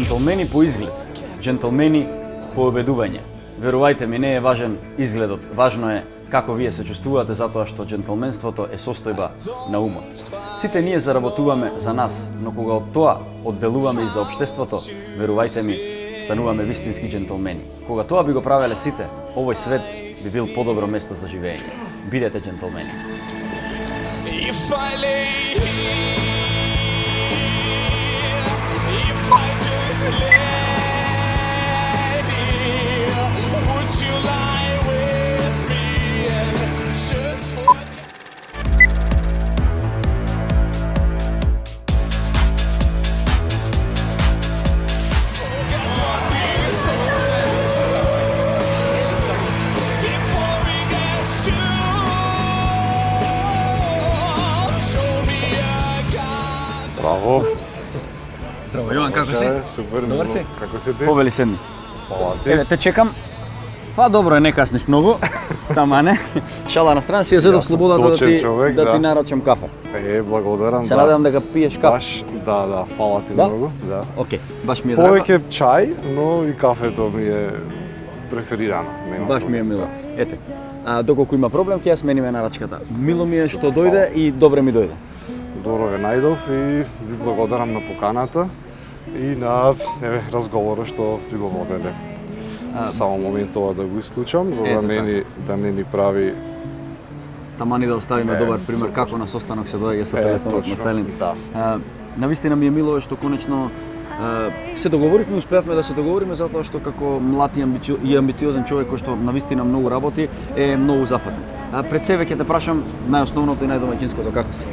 Джентлмени по изглед, джентлмени по обедување. Верувајте ми, не е важен изгледот, важно е како вие се чувствувате, затоа што джентлменството е состојба на умот. Сите ние заработуваме за нас, но кога од тоа одделуваме и за општеството, верувајте ми, стануваме вистински джентлмени. Кога тоа би го правеле сите, овој свет би бил подобро место за живење. Бидете джентлмени. If I lay here, if I just lay here, would you lie with me and just forget? Forget what we told before we get Браво. Здраво, Јован, како си? Супер, Добар си? Како си ти? Повели седни. Фала ти. Еве, те чекам. Па добро е, не касниш многу. Тама не. Шала на страна, си ја зедов Јас сум слободата точен човек, да да. ти нарачам кафе. Благодарам. Се надевам да ga пиеш кафе. Баш, да, фала ти Да? многу, да. Океј, баш ми е драго. Повеќе чај, но и кафето ми е преферирано. Нема Баш ми е проблем. мило. Ете, доколку има проблем, ќе ја смениме нарачката. Мило ми е што дојде и добре ми дојде. Добро ве најдов и ви благодарам на поканата и на разговорот што ви го воделе. Само момент ова да го исклучам, за Ето да не ни прави Тамани да оставиме добар пример супер. како на состанок се доаѓа со телефонот на точно, Селин. да. Навистина ми е мило што конечно се договоривме, успеавме да се договориме затоа што како млад и амбициозен човек кој што навистина многу работи е многу зафатен. Пред себе ќе те прашам најосновното и најдомаќинското, како си?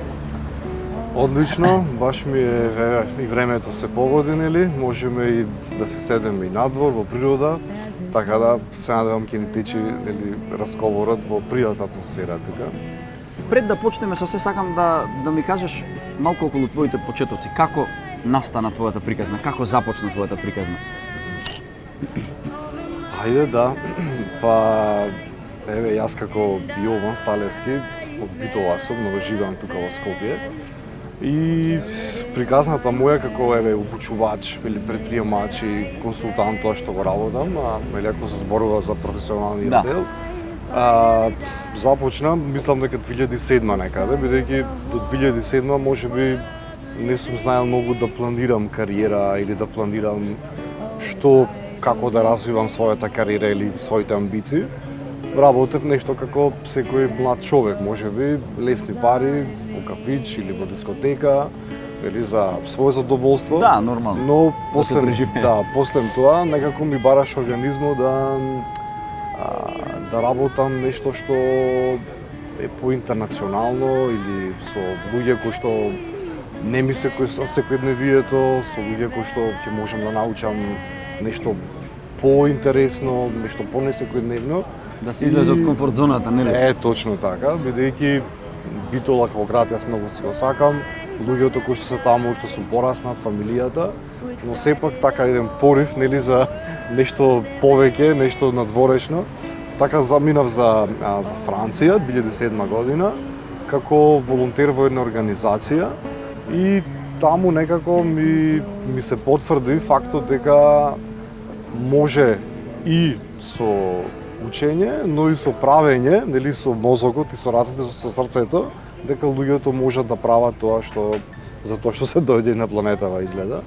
Одлично, баш ми е и времето се погоди, нели? Можеме и да се седеме и надвор во природа, така да се надевам ќе ни тече нели разговорот во пријатна атмосфера така. Пред да почнеме со се сакам да ми кажеш малку околу твоите почетоци. Како настана твојата приказна? Како започна твојата приказна? Ајде да, па еве јас како Јован Сталевски од Битола сум, но живеам тука во Скопје. И приказната моја како еве обучувач или предприемач и консултант тоа што го работам, или ако се зборува за професионалниот Да. дел, започна, мислам дека 2007 некаде, бидејќи до 2007 можеби не сум знаел многу да планирам кариера или да планирам како да развивам својата кариера или своите амбиции. Работев нешто како секој млад човек, можеби лесни пари во кафич или во дискотека, или за свое задоволство. Да, нормално. Но Да се преживее. после тоа некако ми бараш организмот да работам нешто што е поинтернационално или со луѓе кои што не ми се кои со секојдневието, со луѓе кои што ќе можам да научам нешто поинтересно, нешто понесекојдневно. Да се излезе од комфорт зоната, нели? Точно така, бидејќи Битола како град јас многу си го сакам, луѓето кои што се таму, што сум пораснат, фамилијата, но сепак така еден порив, нели, за нешто повеќе, нешто надворешно. Така заминав за Франција 2007 година како волонтер во една организација и таму некако ми се потврди фактот дека може и со учење, но и со правење, нели, со мозокот и со рацете, со срцето, дека луѓето можат да прават тоа за тоа што се дојде на планетава изгледа.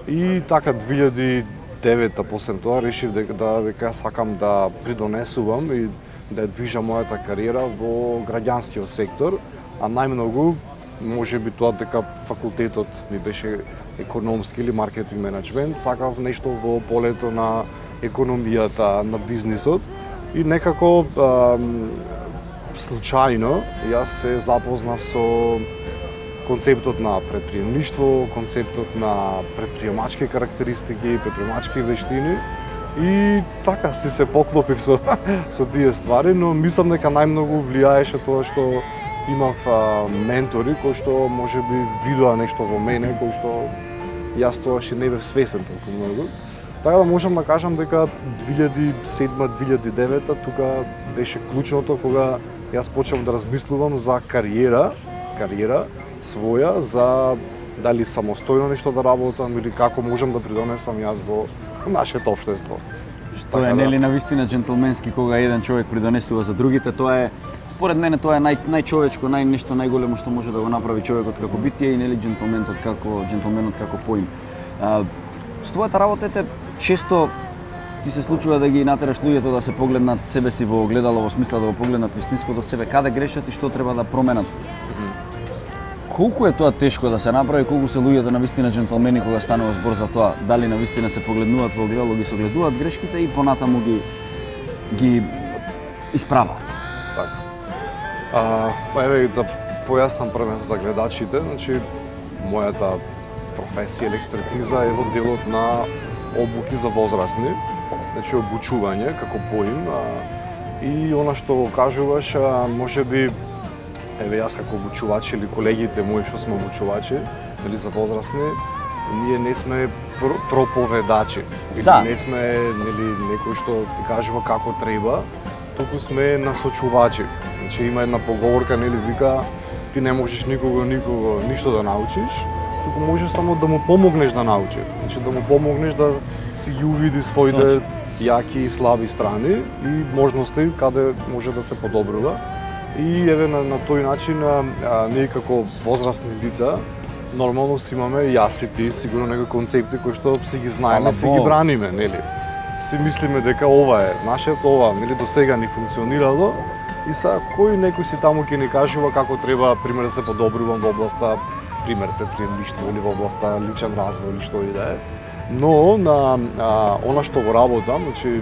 И така 2009 после тоа решив дека сакам да придонесувам и да движам мојата кариера во граѓанскиот сектор, а најмногу можеби тоа дека факултетот ми беше економски или маркетинг менеджмент, сакав нешто во полето на економијата, на бизнисот и некако случајно јас се запознав со концептот на предприемништво, концептот на предприемачки карактеристики, предприемачки вештини и така се поклопив со тие ствари, но мислам дека најмногу влијаеше тоа што имав ментори кои што можеби видоа нешто во мене кои што јас тоаш и не бев свесен толку многу. Така да можам да кажам дека 2007-2009 тука беше клучното кога јас почнав да размислувам за кариера своја, за дали самостојно нешто да работам или како можам да придонесам јас во нашето општество. Што е нели навистина џентлменски кога еден човек придонесува за другите, тоа е според мене тоа е најчовечко, нешто најголемо што може да го направи човекот како битие и нели џентлменот како поим. С твојата работа често ти се случува да ги натераш луѓето да се погледнат себе си во огледало, во смисла да го погледнат вистинското себе, каде грешат и што треба да променат. Колку е тоа тешко да се направи, колку се луѓето навистина џентлмени кога станува збор за тоа, дали навистина се погледнуваат во огледало, ги согледуваат грешките и понатаму ги исправаат. Така. Еве да појаснам првен за гледачите, значи мојата професија или експертиза е во делот на обуки за возрастни, значи обучување како поим, и она што го кажуваш, можеби еве јас како обучувач или колегите мои што сме обучувачи, или за возрастни, ние не сме проповедачи. Или не сме нели некој што ти кажува како треба, туку сме насочувачи. Значи има една поговорка, нели вика, ти не можеш никого ништо да научиш, туку можеш само да му помогнеш да научи. Значи да му помогнеш да си ги увиди своите јаки и слаби страни и можности каде може да се подобрува. И еве на тој начин ние како возрастни лица нормално си имаме јас и ти сигурно некои концепти кои што си ги знаеме, си ги браниме, нели. Си мислиме дека ова е нашето, ова нели до сега ни функционирало и са кој некој си таму ќе ни кажува како треба пример да се подобрувам во областа пример предприемништво или во областа личен развој или што и да е. Но на она што го работам, значи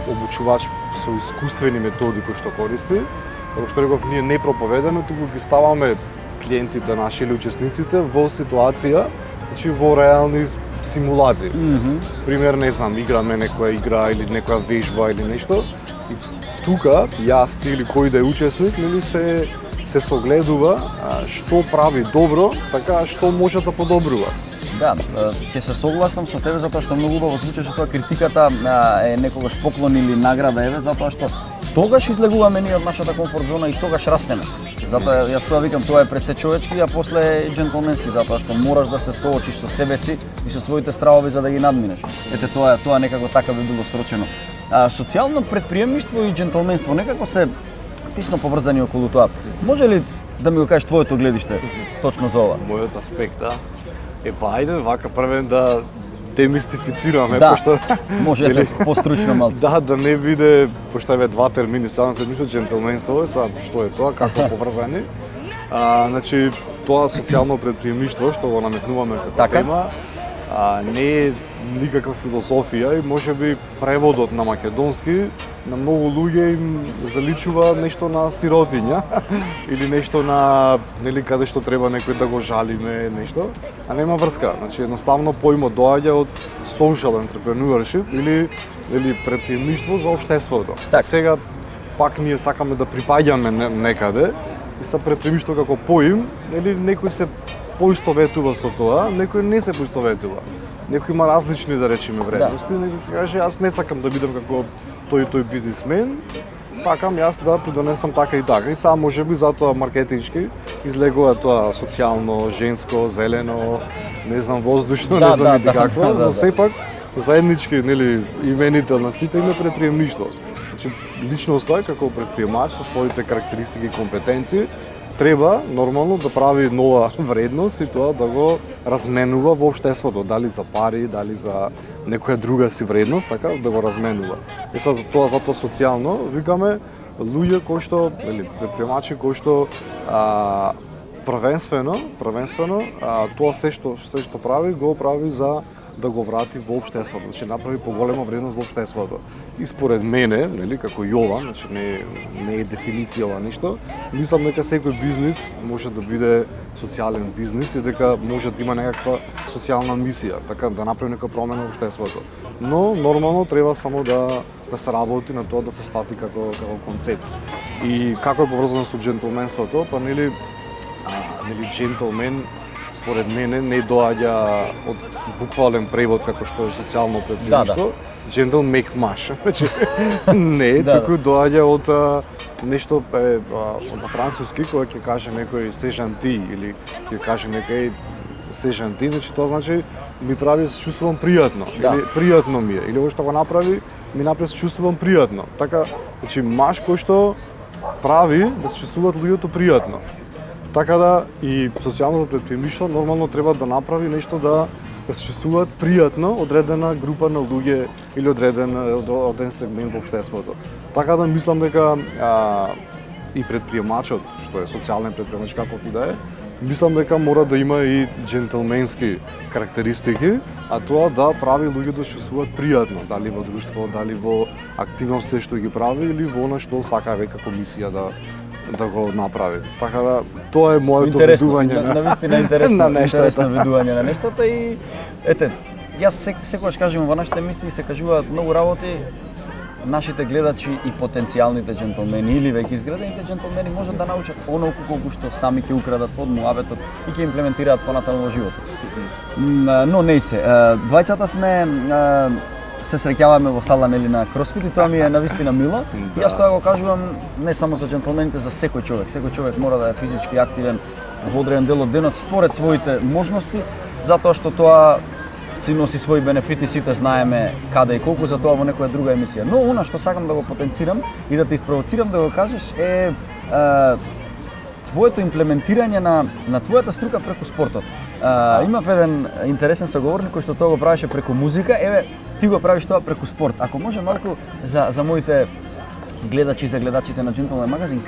обучувач со искуствени методи кои што користи, како што реков, ние не проповедаме, туку ги ставаме клиентите наши или учесниците во ситуација, значи во реални симулации. Пример, не знам, играме некоја игра или некоја вежба или нешто, и тука јас ти или кој да е учесник, нели се согледува што прави добро, така што може да подобрува. Да, ќе се согласам со тебе затоа што многу убаво звучи што тоа критиката е некогаш поклон или награда, еве, затоа што тогаш излегуваме ние од нашата комфорт зона и тогаш растеме. Затоа јас тоа викам, тоа е пред се човечки, а после е џентлменски, затоа што мораш да се соочиш со себе си и со своите стравови за да ги надминеш. Ете тоа некако така би било срочено. Социјално предприемништво и џентлменство некако се тисно поврзани околу тоа. Може ли да ми го кажеш твоето гледиште точно за ова? Мојот аспект, ајде вака првен да демистифицираме, да, пошто може постручно малку. Да не биде, пошто еве два термини, само кога мислам џентлменство, што е тоа, како поврзани. Значи тоа социјално предприемништво што го наметнуваме како тема, не е никаква философија и можеби преводот на македонски на многу луѓе им заличува нешто на сиротиња или нешто на нели каде што треба некој да го жалиме нешто, а нема врска. Значи едноставно поимот доаѓа од social entrepreneurship или предприемништво за општеството. Сега пак ние сакаме да припаѓаме некаде и са предприемништво како поим, нели некој се поистоветува со тоа, некој не се поистоветува. Некој има различни, да речеме, вредности, некој каже јас не сакам да бидам како тој бизнисмен, сакам јас да придонесам така и така. И сега можеби затоа маркетиншки излегува тоа социјално, женско, зелено, не знам, воздушно, не знам како, но сепак заеднички, нели, именител на сите име предприемништво. Значи личноста како предприемач со своите карактеристики и компетенции треба нормално да прави нова вредност и тоа да го разменува во општеството, дали за пари, дали за некоја друга си вредност, така да го разменува. И сега затоа социјално викаме луѓе кои што, или предприемачи кои што првенствено тоа се што прави, го прави за да го врати во општеството, значи направи поголема вредност во општеството. И според мене, нели, како Јован, значи не е дефиниција ова ништо, мислам дека секој бизнис може да биде социјален бизнис и дека може да има некаква социјална мисија, така да направи некоја промена во општеството. Но нормално треба само да се работи на тоа да се свати како концепт. И како е поврзано со џентлменството, па нели џентлмен според мене не доаѓа од буквален превод како што е социјално предприемништво. Gentle make much. Значи не, туку доаѓа од нешто од француски кога ќе каже некој се жанти или ќе каже некој се жанти, значи тоа значи ми прави се чувствувам пријатно или пријатно ми е или ово што го направи ми направи се чувствувам пријатно. Така, значи маш кој што прави да се чувствуваат луѓето пријатно. Така да и социјалното предприемништво нормално треба да направи нешто да се чувствуваат пријатно одредена група на луѓе или одреден сегмент во општеството. Така да мислам дека и предприемачот, што е социјален предприемач каков и да е, мислам дека мора да има и джентелменски карактеристики, а тоа да прави луѓето да се чувствуваат пријатно, дали во друштво, дали во активности што ги прави или во она што сака века комисија да го направи. Така да тоа е моето видување на вистина интересно видување на нештото и ете, јас секогаш кажувам во нашите емисии се кажуваат многу работи, нашите гледачи и потенцијалните джентлмени или веќе изградените джентлмени можат да научат онолку колку што сами ќе украдат од муабетот и ќе имплементираат понатаму во животот. Но не се, двајцата сме се среќаваме во сала нели на кросфит и тоа ми е навистина мило. Јас тоа го кажувам не само за джентлмените, за секој човек. Секој човек мора да е физички активен во одреден дел од денот според своите можности, затоа што тоа си носи своји бенефити, сите знаеме каде и колку, за тоа во некоја друга емисија. Но она што сакам да го потенцирам и да те испровоцирам да го кажеш е твоето имплементирање на твојата струка преку спортот. Имав еден интересен соговорник кој што тоа го правеше преку музика, еве ти го правиш тоа преку спорт. Ако може малку за моите гледачи, за гледачите на Gentleman магазин,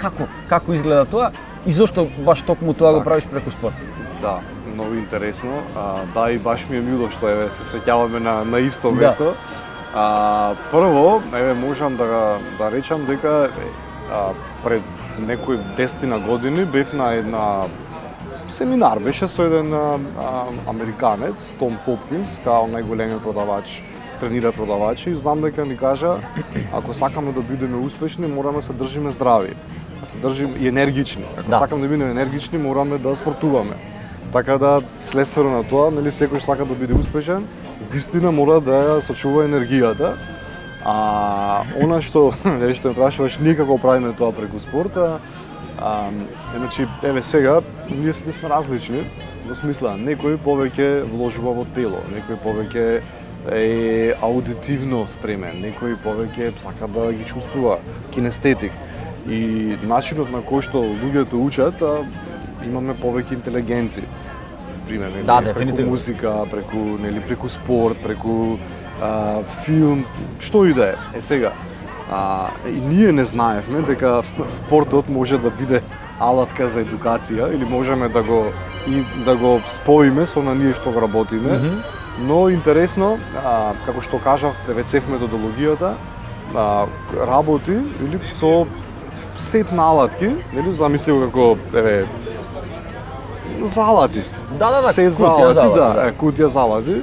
како изгледа тоа и зошто баш токму тоа го правиш преку спорт? Да, многу интересно. Да, и баш ми е мило што еве се среќаваме на исто место. Прво, еве можам да речам дека пред некои 10 години бев на една семинар, беше со еден американец, Том Хопкинс, као најголемиот продавач, тренира продавачи и знам дека ни кажа ако сакаме да бидеме успешни, мораме да се држиме здрави, да се држиме и енергични. Ако сакаме да бидеме енергични, мораме да спортуваме. Така да следствено на тоа, нели секој што сака да биде успешен, вистина мора да ја сочува енергијата. Она што нели што ме прашуваш, ние како правиме тоа преку спорта, значи еве сега ние сите сме различни, во смисла некој повеќе вложува во тело, некој повеќе е аудитивно спремен, некој повеќе сака да ги чувствува, кинестетик. И начинот на кој што луѓето учат, имаме повеќе интелигенци. Пример, преку музика, преку спорт, преку филм, што и да е. Сега, и ние не знаевме дека спортот може да биде алатка за едукација или можеме да го споиме со ние што го работиме. Но интересно, како што кажав, ПВЦФ методологијата работи или со сет на алатки, нели замисли го како еве залати. Сет залати, кутија залати.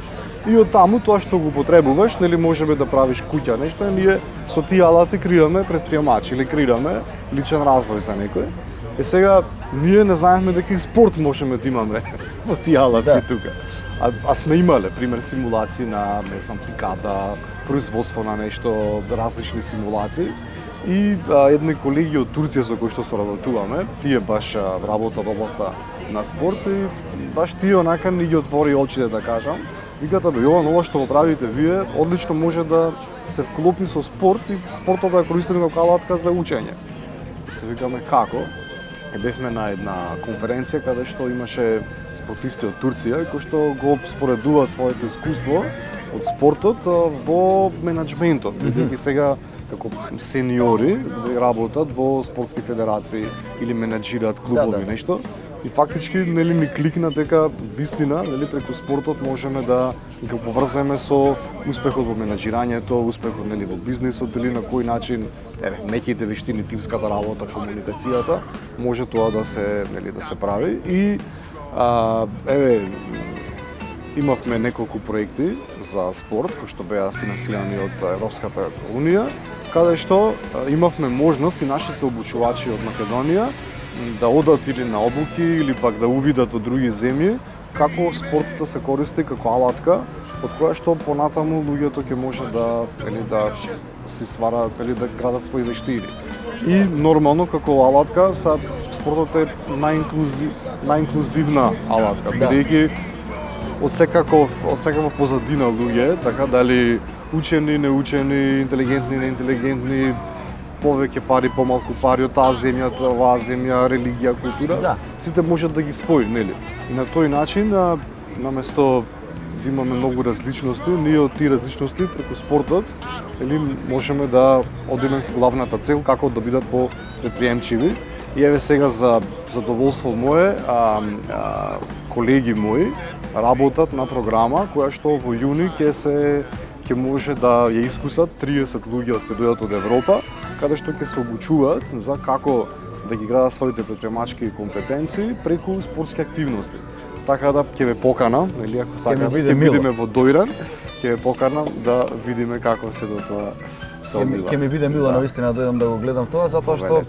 И од таму тоа што го потребуваш, нели можеме да правиш куќа нешто, ние со тие алати креираме предприемач или креираме личен развој за некој. Сега ние не знаевме дека и спорт можеме да имаме во тие алати тука. А сме имале пример симулации на, не знам, пиката, производство на нешто, различни симулации. И едни колеги од Турција со кои што соработуваме, тие баш работат во областа на спорт и баш тие онака ни ги отвори очите да кажам. Викат, Јован, ова што го правите вие, одлично може да се вклопи со спорт и спортот да ја користиме како алатка за учење. И се викаме како? Бевме на една конференција каде што имаше спортисти од Турција кои што го споредува своето искуство од спортот во менаџментот. Бидејќи сега како сениори работат во спортски федерации или менаџираат клубови нешто. И фактички нели ми кликна дека вистина, нели преку спортот можеме да го поврземе со успехот во менаџирањето, успехот нели во бизнисот или на кој начин, еве, меќите вештини, тимската работа, комуникацијата, може тоа да се нели да се прави и еве имавме неколку проекти за спорт кои што беа финансирани од Европската унија, каде што имавме можност и нашите обучувачи од Македонија да одат или на обуки или пак да увидат од други земји како спортот се користи како алатка, од која што понатаму луѓето ќе може да си стварат или да градат своји вештини. И нормално како алатка спортот е најинклузивна алатка, бидејќи од секаква позадина луѓе, така дали учени, неучени, интелигентни, неинтелигентни, повеќе пари, помалку пари, од таа земја, оваа земја, религија, култура, сите можат да ги спои, нели? И на тој начин, наместо да имаме многу различности, ние од тие различности преку спортот можеме да одиме кон главната цел, како да бидат по-предприемчиви. И еве сега за задоволство мое, колеги мои работат на програма која што во јуни ќе може да ја искусат 30 луѓе од кои дојдат од Европа, каде што ќе се обучуваат за како да ги градат своите предприемачки компетенции преку спортски активности. Така да ќе ве поканам, нели, ако сакате, ќе бидеме во Дојран, ќе ве поканам да видиме како се до тоа се одвива. Ќе ми биде мило навистина да дојдам да го гледам тоа, затоа што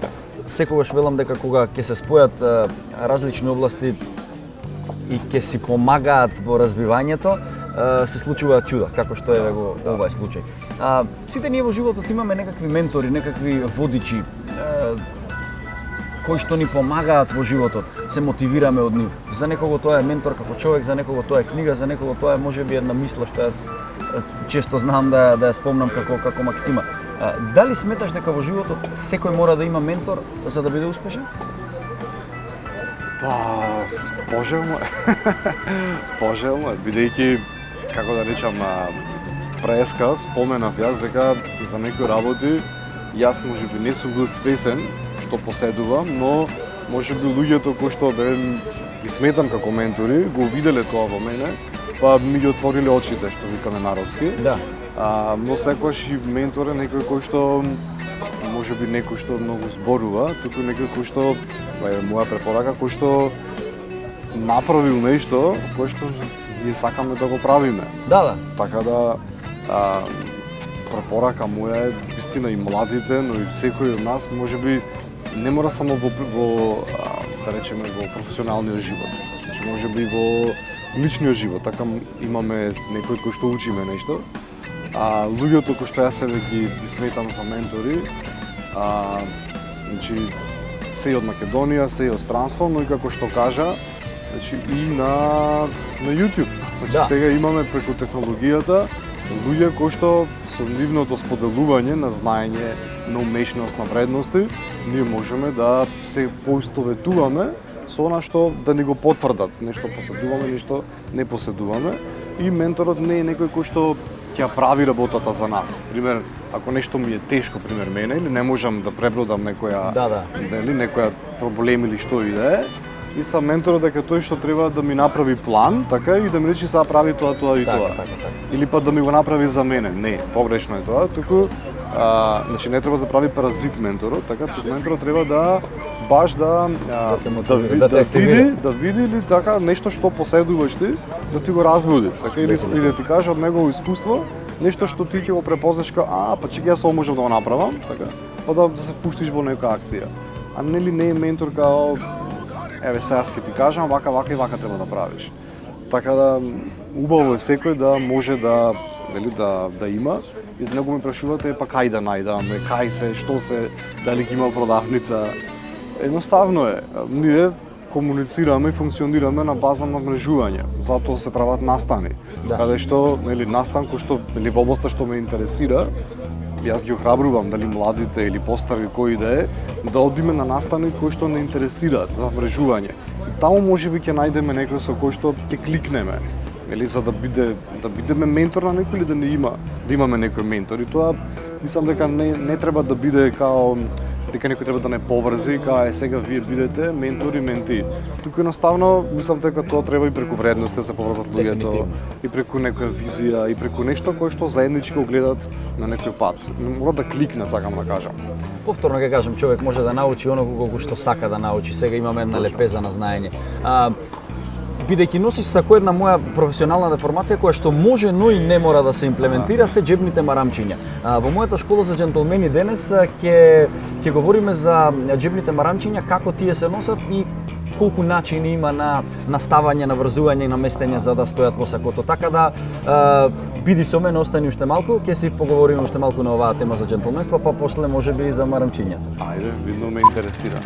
секогаш велам дека кога ќе се спојат различни области и ќе си помагаат во развивањето, се случуваат чуда, како што е во овај случај. Сите ние во животот имаме некакви ментори, некакви водичи, кои што ни помагаат во животот, се мотивираме од нив. За некого тоа е ментор како човек, за некого тоа е книга, за некого тоа е можеби една мисла што јас често знам да ја спомнам како максима. Дали сметаш дека во животот секој мора да има ментор за да биде успешен? Пожелно е. Пожелно е, бидејќи, како да речам, преска споменав јас дека за некои работи јас можеби не сум бил свесен што поседувам, но можеби луѓето кои што ги сметам како ментори, го виделе тоа во мене, па ми ги отвориле очите, што викаме народски. Да. Но секогаш и ментор е некој кој што можеби некој што многу зборува, туку некој кој што е моја препорака, кој што направил нешто кој што ние сакаме да го правиме. Да. Така да препорака моја е вистина и младите, но и секој од нас можеби не мора само во да речеме во професионалниот живот. Значи можеби во личниот живот, така имаме некој кој што учиме нешто. Луѓето кои што јас себе ги сметам за ментори, значи се од Македонија, се од странство, но и како што кажа, значи и на YouTube. Значи сега имаме преку технологијата луѓе кои што со нивното споделување на знаење, на умешност, на вредности, ние можеме да се поистоветуваме со она што да ни го потврдат, нешто поседуваме, нешто не поседуваме, и менторот не е некој кој што ќе прави работата за нас. Пример, ако нешто ми е тешко, пример мене, или не можам да пребродам некоја некоја проблем или што и да е, и сам менторот дека тој што треба да ми направи план, така и да ми рече сега прави тоа и тоа. Или па да ми го направи за мене. Не, погрешно е тоа, туку значи не треба да прави паразит менторот, така менторот треба да баш да види или така нешто што поседуваш ти, да ти го разбуди, така или да ти каже од негово искуство нешто што ти ќе го препознаш како па чеки јас ова можам да го направам, така, па да се впуштиш во некоја акција. А нели не е ментор као еве сега ќе ти кажам вака и вака треба да правиш. Така да убаво е секој да може да има и за него ме прашувате па кај да најдам, кај се, што се, дали ги има продавница. Едноставно е. Ние комуницираме и функционираме на база на мрежување. Затоа се прават настани. Каде што, настан кој што во областа што ме интересира, јас ги охрабрувам дали младите или постари кои да е, да одиме на настани кои што не интересираат за мрежување. И таму можеби ќе најдеме некој со кој што ќе кликнеме. За да бидеме ментор на некој или да имаме некој ментор. И тоа мислам дека не треба да биде као дека некој треба да не поврзи, као сега вие бидете ментори, менти. Туку едноставно мислам дека тоа треба и преку вредности да се поврзат луѓето, и преку некоја визија, и преку нешто кое што заеднички го гледат на некој пат. Мора да кликнат, сакам да кажам. Повторно ќе кажам, човек може да научи оној колку што сака да научи. Сега имаме една лепеза на знаење. Бидејќи носиш сако една моја професионална деформација која што може, но и не мора да се имплементира, се џебните марамчиња. Во мојата школа за џентлмени денес ќе говориме за џебните марамчиња, како тие се носат и колку начини има на ставање, на врзување и наместење за да стојат во сакото. Така да биди со мене, остани уште малку, ќе си поговориме уште малку на оваа тема за џентлменство, па после можеби и за марамчињата. Ајде, видно ме интересира.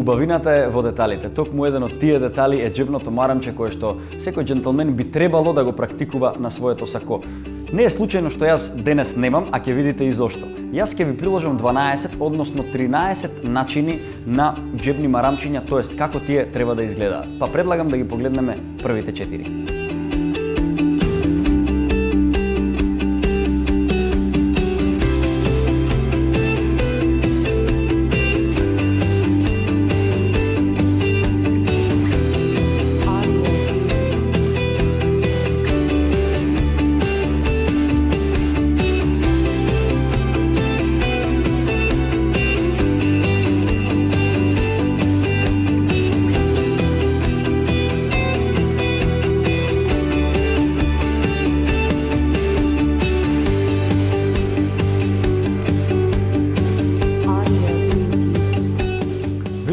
Убавината е во деталите. Токму еден од тие детали е џебното марамче кое што секој џентлмен би требало да го практикува на своето сако. Не е случајно што јас денес немам, а ќе видите и зошто. Јас ќе ви приложам 12, односно 13 начини на џебни марамчиња, тоест како тие треба да изгледаат. Па предлагам да ги погледнеме првите 4.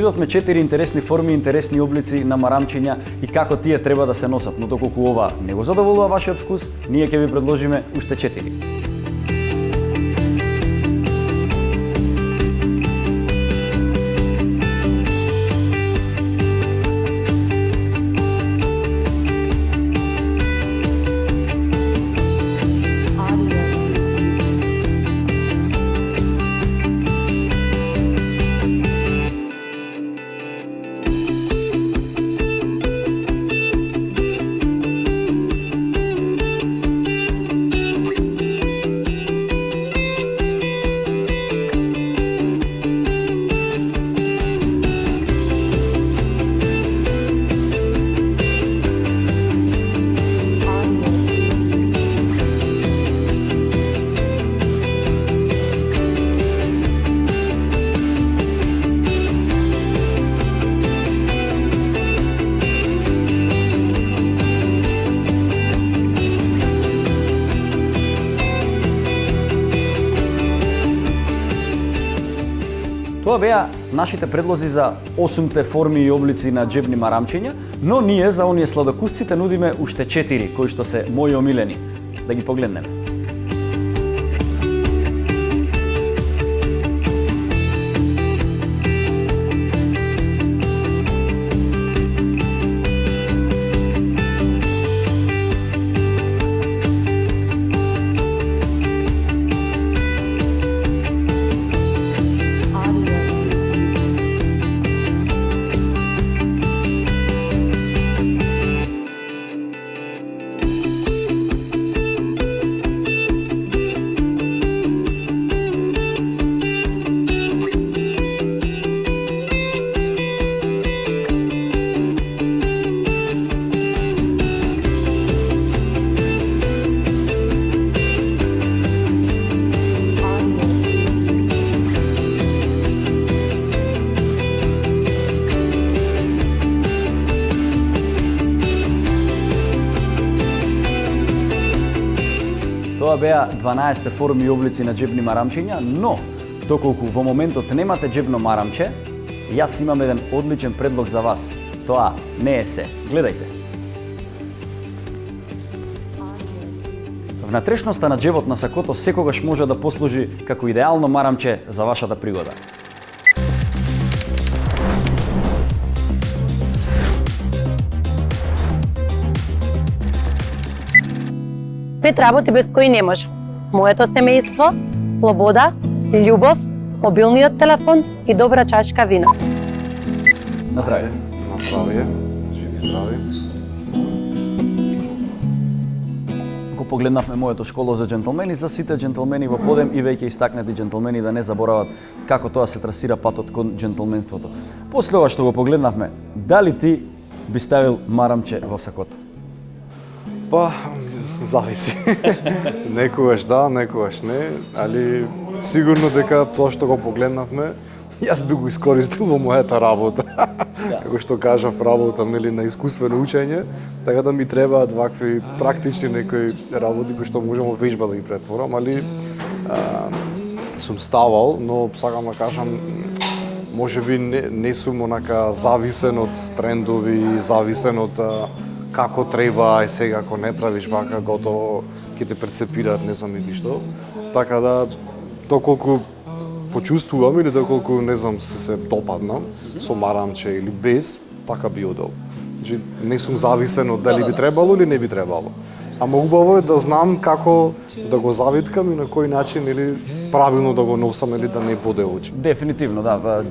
Видовме 4 интересни форми, интересни облици на марамчиња и како тие треба да се носат, но доколку ова не го задоволува вашиот вкус, ние ќе ви предложиме уште 4. Тоа беа нашите предлози за 8-те форми и облици на џебни марамчиња, но ние за оние сладокусците нудиме уште 4, кои што се мои омилени. Да ги погледнеме. Тоа беа 12 форми и облици на џебни марамчиња, но доколку во моментот немате џебно марамче, јас имам еден одличен предлог за вас. Тоа не е се. Гледајте. Внатрешноста на џебот на сакото секогаш може да послужи како идеално марамче за вашата пригода. Пет работи без кои не може. Моето семејство, слобода, љубов, мобилниот телефон и добра чашка вино. На здравје. На здравје. Живи здрави. Го погледнавме моето школо за џентлмени, за сите џентлмени во подем и веќе истакнати џентлмени да не заборават како тоа се трасира патот кон џентлменството. После ова што го погледнавме, дали ти би ставил марамче во сакото? Па, зависи. Некогаш да, некогаш не, али сигурно дека тоа што го погледнавме Јас би го искористил во мојата работа. Како што кажав, работам нели на искуствено учење, така да ми требаат вакви практични некои работи кои што можам во вежба да ги претворам, али сум ставал, но сакам да кажам, можеби не сум онака зависен од трендови, зависен од како треба, и сега ако не правиш вака, готово ќе те перцепираат, не знам и што. Така да, доколку почувствувам или доколку, не знам, се допаднам, со марамче или без, така би одел. Значи, не сум зависен од дали би требало или не би требало. Ама убаво е да знам како да го завиткам и на кој начин или правилно да го носам или да не боде очи. Дефинитивно, да.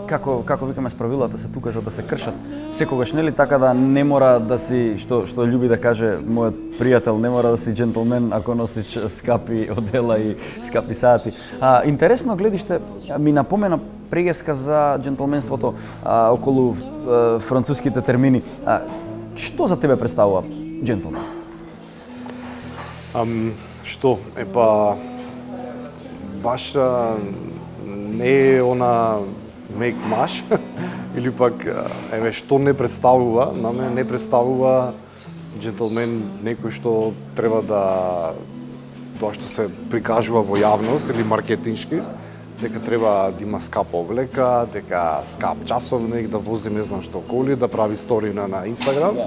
Како викаме, правилата се тука за да се кршат секогаш, нели, така да не мора да си, што љуби да каже мојот пријател, не мора да си джентлмен ако носиш скапи одела и скапи сати. Интересно гледиште ми напомена прегеска за джентлменството околу француските термини. Што за тебе представува джентлмен? Што? Баш не е она make маш или пак што не представува, на мене не представува джентлмен некој што треба да тоа што се прикажува во јавност или маркетиншки, дека треба да има скапа облека, дека скап часовник, да вози не знам што коли, да прави стори на Инстаграм.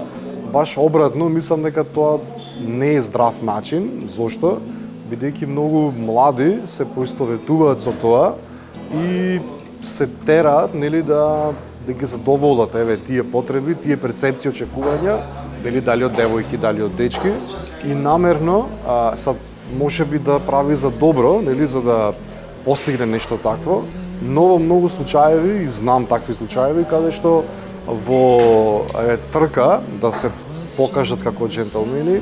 Баш обратно, мислам дека тоа не е здрав начин. Зошто? Бидејќи многу млади се поистоветуваат со тоа и се тераат, нели, да ги задоволат тие потреби, тие перцепции, очекувања, дали од девојки, дали од дечки, и намерно можеби да прави за добро, нели, за да постигне нешто такво, но во многу случаеви, и знам такви случаеви, каде што во трка да се покажат како джентлмени,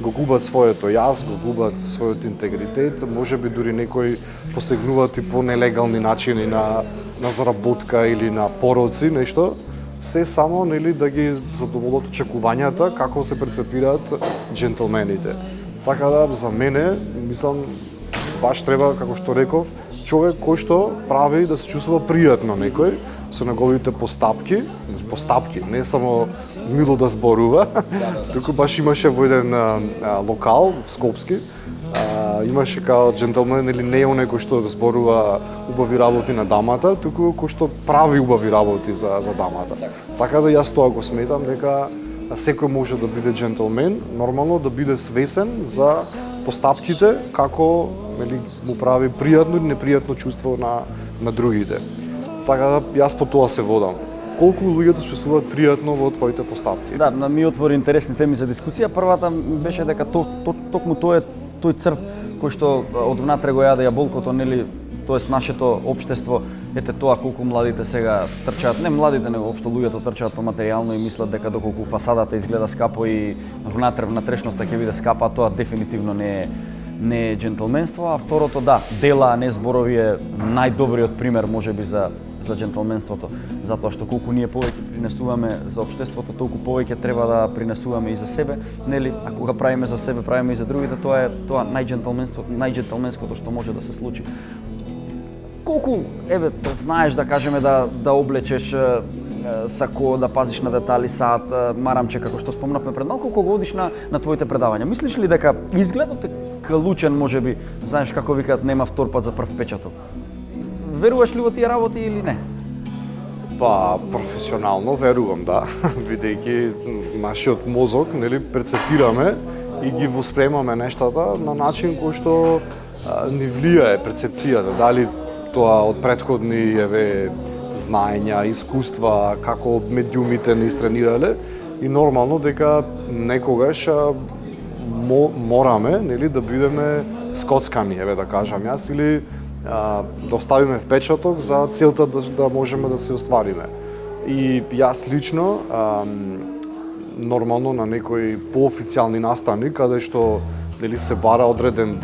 го губат своето јас, го губат својот интегритет, можеби дури некои посегнуваат и по нелегални начини на заработка или на пороци, нешто, се само, нели, да ги задоволат очекувањата како се перцепираат джентлмените. Така да, за мене, мислам, баш треба, како што реков, човек кој што прави да се чувствува пријатно некој со неговите постапки, не само мило да зборува, туку баш имаше во еден локал, скопски, имаше као джентлмен, или не е оној кој што зборува убави работи на дамата, туку кој што прави убави работи за дамата. Така да јас тоа го сметам, дека секој може да биде джентлмен, нормално да биде свесен за постапките, како, нели, му прави пријатно или непријатно чувство на другите. Така да јас по тоа се водам. Колку луѓето се чувствуваат пријатно во твоите постапки? Да, ми отвори интересни теми за дискусија. Првата беше дека токму тој црв кој што од внатре го јаде јаболкото, нели, тоест нашето општество, ете тоа колку младите сега трчаат, не младите, него општо луѓето трчаат по материјално и мислат дека доколку фасадата изгледа скапо и внатрешноста ќе биде скапа, тоа дефинитивно не е джентлменство, а второто, да, дела, а не зборови е најдобриот пример можеби за джентлменството, затоа што колку ние повеќе принесуваме за општеството, толку повеќе треба да принесуваме и за себе, нели? А кога правиме за себе, правиме и за другите, тоа е најджентлменското што може да се случи. Колку, знаеш да кажеме да облечеш сако, да пазиш на детали, саат, марамче, како што спомнавме пред малку, кога одиш на твоите предавања. Мислиш ли дека изгледот е калучен, можеби, знаеш како викаат, нема втор пат за прв печаток? Веруваш ли во тие работи или не? Професионално верувам, да, бидејќи нашиот мозок, нели, перцепираме и ги воспремаме нештата на начин кој што ни влијае перцепцијата, дали тоа од претходни знаења, искуства, како медиумите ни истренирале, и нормално дека некогаш мораме, нели, да бидеме скоцкани, да кажам јас, или да оставиме впечаток за целта да можеме да се оствариме. И јас лично, нормално на некои поофицијални настани, каде што, нели, се бара одреден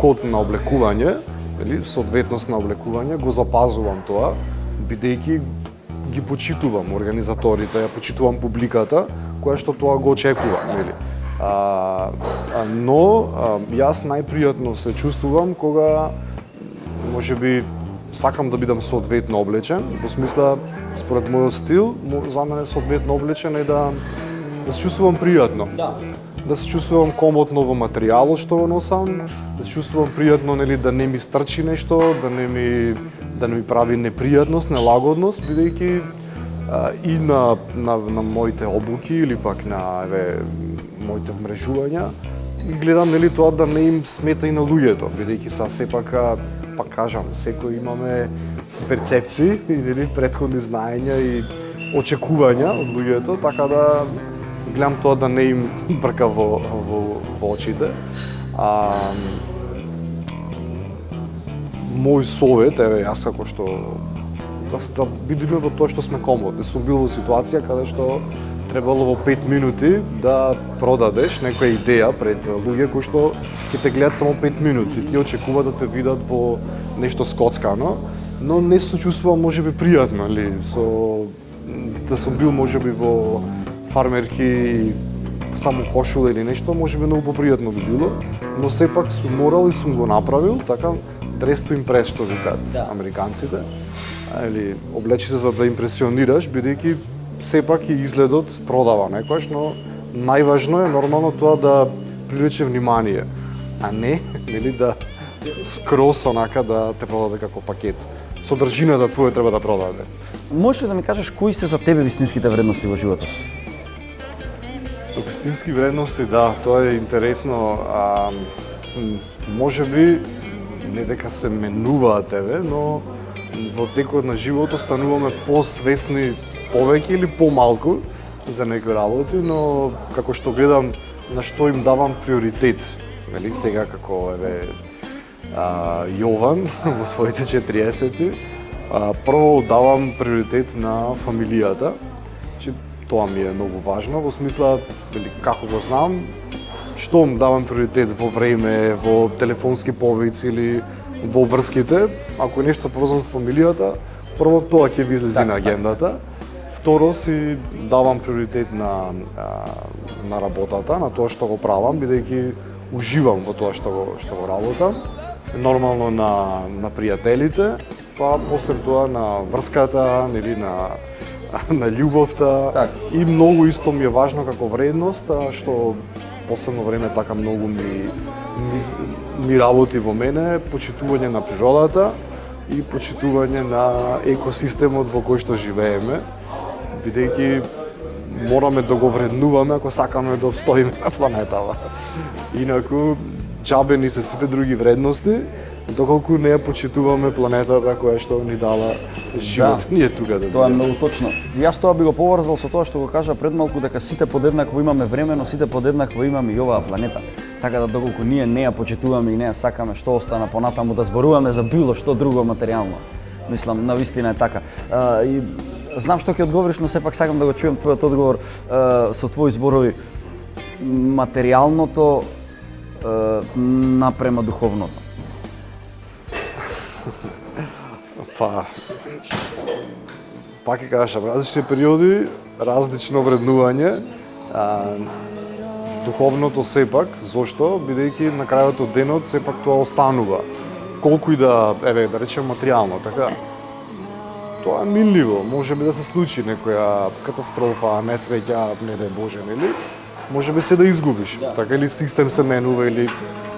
код на облекување, нели, соодветност на облекување, го запазувам тоа, бидејќи ги почитувам организаторите, ја почитувам публиката, која што тоа го очекува, нели. Но јас најпријатно се чувствувам кога можеби сакам да бидам соодветно облечен, во смисла според мојот стил, за мене соодветно облечен е да се чувствувам пријатно. Да се чувствувам комотно во материјалот што го носам, да се чувствувам пријатно, нели, да не ми стрчи нешто, да не ми прави непријатност, нелагодност, бидејќи и на моите обуки или пак на моите вмрежувања гледам, нели, тоа да не им смета и на луѓето, бидејќи сепак пак кажам, секој имаме перцепции и, нели, претходни знаења и очекувања од луѓето, така да гледам тоа да не им брка во очите. Мој совет, јас како што да бидеме во тоа што сме комодни. Сум бил во ситуација каде што требало во 5 минути да продадеш некоја идеја пред луѓе кои што ќе те гледат само 5 минути. Ти очекуваат да те видат во нешто скоцкано, но не се чувствувам можеби пријатно, или да сум бил можеби во фармерки само кошула или нешто, можеби многу попријатно би било, но сепак сум морал и сум го направил, така dress to impress, што викаат американците. Или облечи се за да импресионираш, бидејќи сепак и изгледот продава некојаш, но најважно е нормално тоа да привлече внимание, а не, нели, да скрос онака да те продаде како пакет. Содржината твоја треба да продаде. Можеш ли да ми кажеш кои се за тебе вистинските вредности во животот? Вистински вредности, да, тоа е интересно. Можеби не дека се менуваат но во текот на животот стануваме посвесни повеќе или помалку за некои работи, но како што гледам на што им давам приоритет, нели, сега како Јован во своите 40-ти, прво давам приоритет на фамилијата. Тоа ми е многу важно, во смисла, како го знам, што давам приоритет во време, во телефонски повици или во врските, ако е нешто поврзано со фамилијата, прво тоа ќе ви излези на агендата. Второ си давам приоритет на работата, на тоа што го правам, бидејќи уживам во тоа што го работам. Нормално на пријателите, па после тоа на врската, нели, на љубовта. И многу исто ми е важно како вредност, што последно време така многу ми работи во мене, почитување на природата и почитување на екосистемот во кој што живееме, бидејќи мораме да го вреднуваме ако сакаме да обстоиме на планетава. Инаку џабе се сите други вредности, доколку не ја почитуваме планетата која што ни дала живот, ние тука да Тоа е многу точно. Јас тоа би го поврзал со тоа што го кажа пред малку, дека сите подеднакво имаме време, но сите подеднакво имаме и оваа планета. Така да доколку ние не ја почитуваме и не ја сакаме, што остана понатаму да зборуваме за било што друго материјално. Мислам, навистина е така. И знам што ќе одговориш, но сепак сакам да го чујам твојот одговор со твои зборови. Материјалното напрема духовното. Пак ќе кажам, различни периоди, различно вреднување. Духовното сепак, зошто? Бидејќи на крајот од денот сепак тоа останува. Колку и да речем материјално, така. Тоа е минливо, може би да се случи некоја катастрофа, несреќа, не дај Боже, нели? Може би се да изгубиш, така, или систем се менува, или...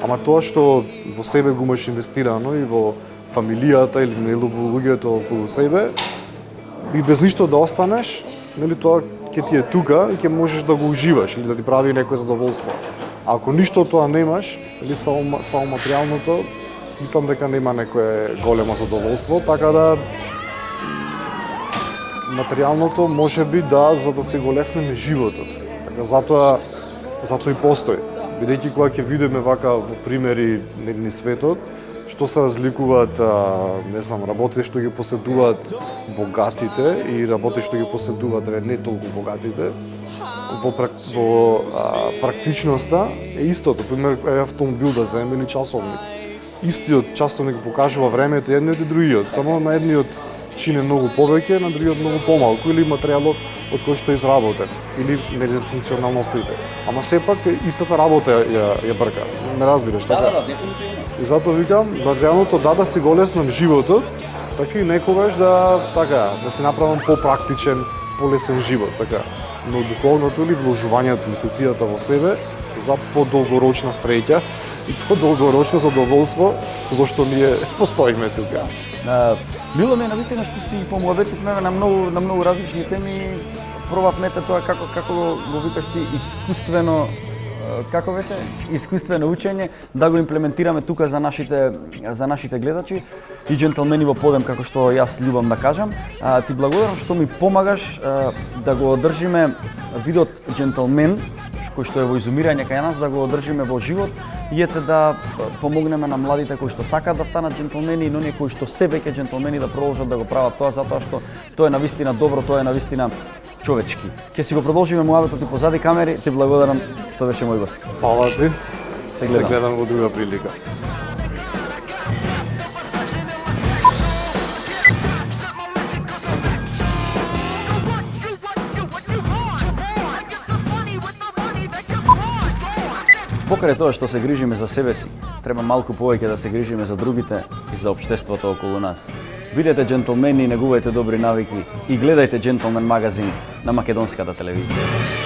Ама тоа што во себе го имаш инвестирано и во фамилијата или нели во луѓето околу себе, и без ништо да останеш, нели, тоа ќе ти е тука и ќе можеш да го уживаш или да ти прави некое задоволство. А ако ништо тоа немаш, или само материјалното, мислам дека нема некое големо задоволство, така да материјалното може би да, за да се го леснеме животот. Така затоа и постои. Бидејќи кога ќе видиме вака во примери на светот, што се разликуваат, не знам, работите што ги поседуваат богатите и работите што ги поседуваат не толку богатите, во практичноста е истото. Пример, автомобил да земе или часовник. Истиот часовник покажува времето едниот и другиот, само на едниот чине многу повеќе, на другиот многу помалку, или материјалот од кој што е изработен, или функционалностите. Ама сепак истата работа ја брка. Не разбираш, така? И затоа викам, материјалното да си го леснам животот, така и некогаш да се направам попрактичен, полесен живот, така. Но духовното или вложувањето, инвестицијата во себе за подолгорочна среќа и подолгорочно задоволство, зашто ние постоиме тука. Било ми е навистина што си помуабетивме на многу различни теми. Пробавме тоа како го викаш ти искуствено, како беше, искуствено учење, да го имплементираме тука за нашите гледачи и джентълмени во подем, како што јас љубам да кажам. Ти благодарам што ми помагаш да го одржиме видот джентълмен, кој што е во изумирање кај нас, да го одржиме во живот и ете да помогнеме на младите кои што сакаат да станат джентълмени и на оние кои што се веќе джентълмени да продолжат да го прават тоа, затоа што тоа е навистина добро, тоа е навистина човечки. Ќе си го продолжиме муабетот и позади камери. Ти благодарам што беше мој гост. Фала ти. Те Се гледам во друга прилика. Покрај тоа што се грижиме за себе си, треба малку повеќе да се грижиме за другите и за општеството околу нас. Бидете джентълмени и негувајте добри навики и гледајте Джентълмен магазин на македонската телевизија.